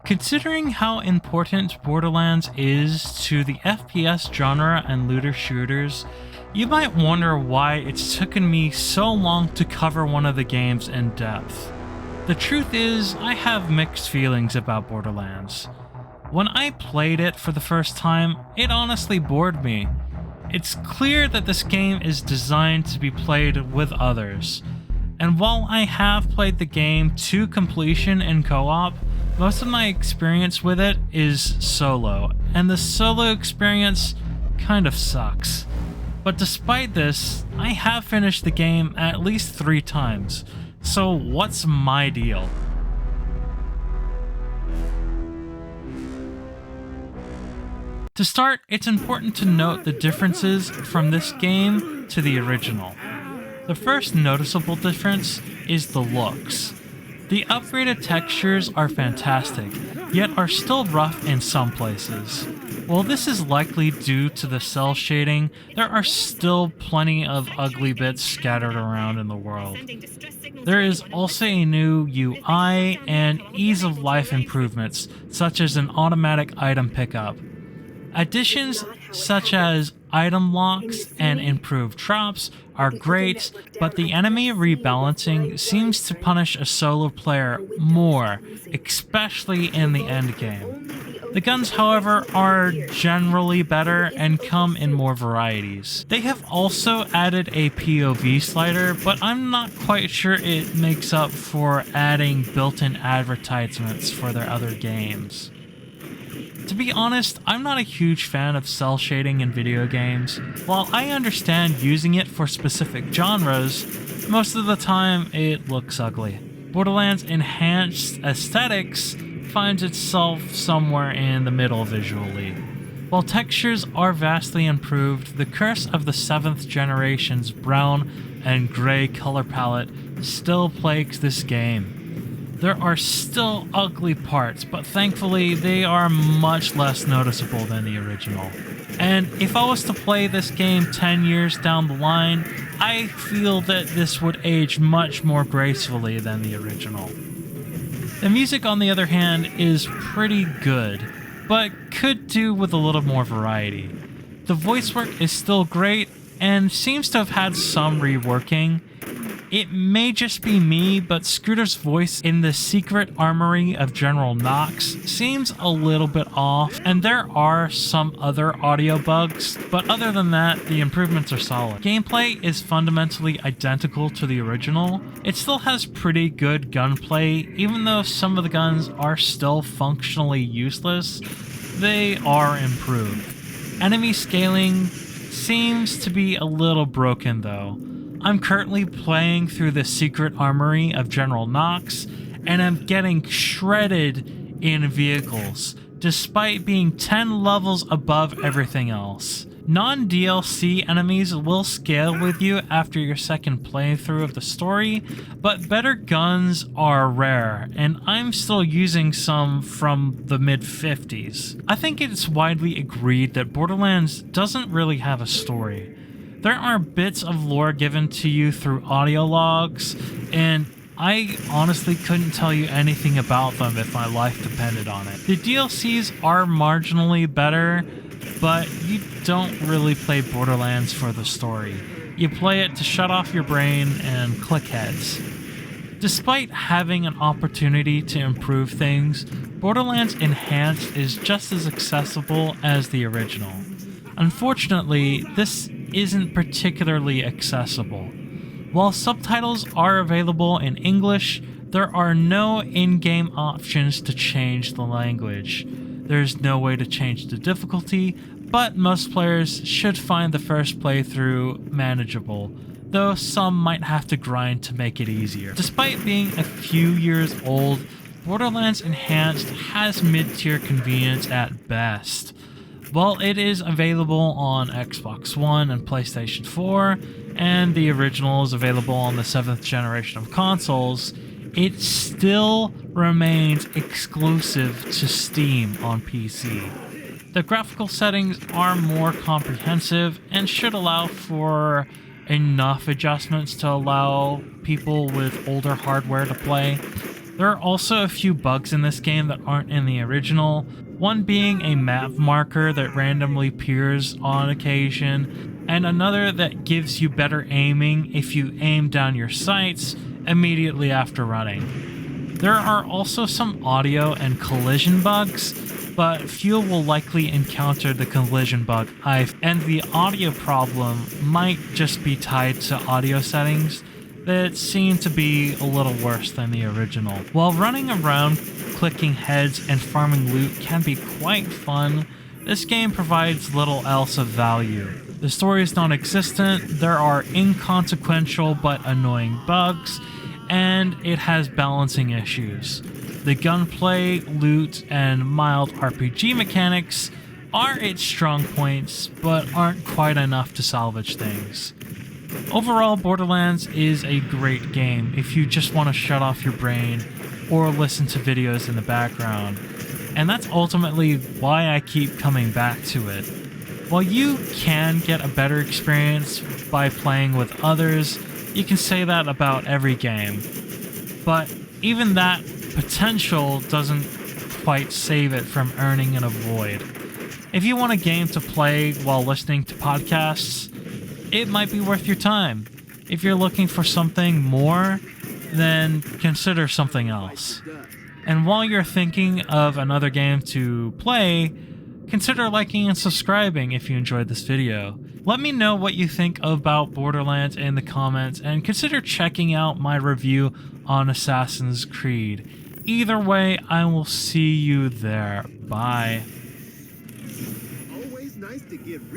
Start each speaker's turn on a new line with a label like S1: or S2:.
S1: Considering how important Borderlands is to the FPS genre and looter shooters, you might wonder why it's taken me so long to cover one of the games in depth. The truth is, I have mixed feelings about Borderlands. When I played it for the first time, it honestly bored me. It's clear that this game is designed to be played with others, and while I have played the game to completion in co-op, most of my experience with it is solo, and the solo experience kind of sucks. But despite this, I have finished the game at least 3 times, so what's my deal? To start, it's important to note the differences from this game to the original. The first noticeable difference is the looks. The upgraded textures are fantastic, yet are still rough in some places. While this is likely due to the cell shading, there are still plenty of ugly bits scattered around in the world. There is also a new UI and ease of life improvements, such as an automatic item pickup. Additions such as item locks and improved drops are great, but the enemy rebalancing seems to punish a solo player more, especially in the endgame. The guns, however, are generally better and come in more varieties. They have also added a POV slider, but I'm not quite sure it makes up for adding built-in advertisements for their other games. To be honest, I'm not a huge fan of cell shading in video games. While I understand using it for specific genres, most of the time it looks ugly. Borderlands' enhanced aesthetics finds itself somewhere in the middle visually. While textures are vastly improved, the curse of the 7th generation's brown and gray color palette still plagues this game. There are still ugly parts, but thankfully they are much less noticeable than the original. And if I was to play this game 10 years down the line, I feel that this would age much more gracefully than the original. The music, on the other hand, is pretty good, but could do with a little more variety. The voice work is still great and seems to have had some reworking. It may just be me, but Scooter's voice in the secret armory of General Knox seems a little bit off, and there are some other audio bugs, but other than that, the improvements are solid. Gameplay is fundamentally identical to the original. It still has pretty good gunplay, even though some of the guns are still functionally useless. They are improved. Enemy scaling seems to be a little broken though. I'm currently playing through the secret armory of General Knox, and I'm getting shredded in vehicles, despite being 10 levels above everything else. Non-DLC enemies will scale with you after your second playthrough of the story, but better guns are rare, and I'm still using some from the mid-50s. I think it's widely agreed that Borderlands doesn't really have a story. There are bits of lore given to you through audio logs, and I honestly couldn't tell you anything about them if my life depended on it. The DLCs are marginally better, but you don't really play Borderlands for the story. You play it to shut off your brain and click heads. Despite having an opportunity to improve things, Borderlands Enhanced is just as accessible as the original. Unfortunately, this isn't particularly accessible. While subtitles are available in English, there are no in-game options to change the language. There's no way to change the difficulty, but most players should find the first playthrough manageable, though some might have to grind to make it easier. Despite being a few years old, Borderlands Enhanced has mid-tier convenience at best. While it is available on Xbox One and PlayStation 4, and the original is available on the 7th generation of consoles, it still remains exclusive to Steam on PC. The graphical settings are more comprehensive and should allow for enough adjustments to allow people with older hardware to play. There are also a few bugs in this game that aren't in the original, one being a map marker that randomly appears on occasion, and another that gives you better aiming if you aim down your sights immediately after running. There are also some audio and collision bugs, but few will likely encounter the collision bug, and the audio problem might just be tied to audio settings that seem to be a little worse than the original. While running around, clicking heads, and farming loot can be quite fun, this game provides little else of value. The story is non-existent, there are inconsequential but annoying bugs, and it has balancing issues. The gunplay, loot, and mild RPG mechanics are its strong points, but aren't quite enough to salvage things. Overall, Borderlands is a great game if you just want to shut off your brain or listen to videos in the background, and that's ultimately why I keep coming back to it. While you can get a better experience by playing with others, you can say that about every game, but even that potential doesn't quite save it from earning an avoid. If you want a game to play while listening to podcasts, it might be worth your time. If you're looking for something more, then consider something else. And while you're thinking of another game to play, consider liking and subscribing if you enjoyed this video. Let me know what you think about Borderlands in the comments, and consider checking out my review on Assassin's Creed. Either way, I will see you there. Bye.
S2: Always nice to give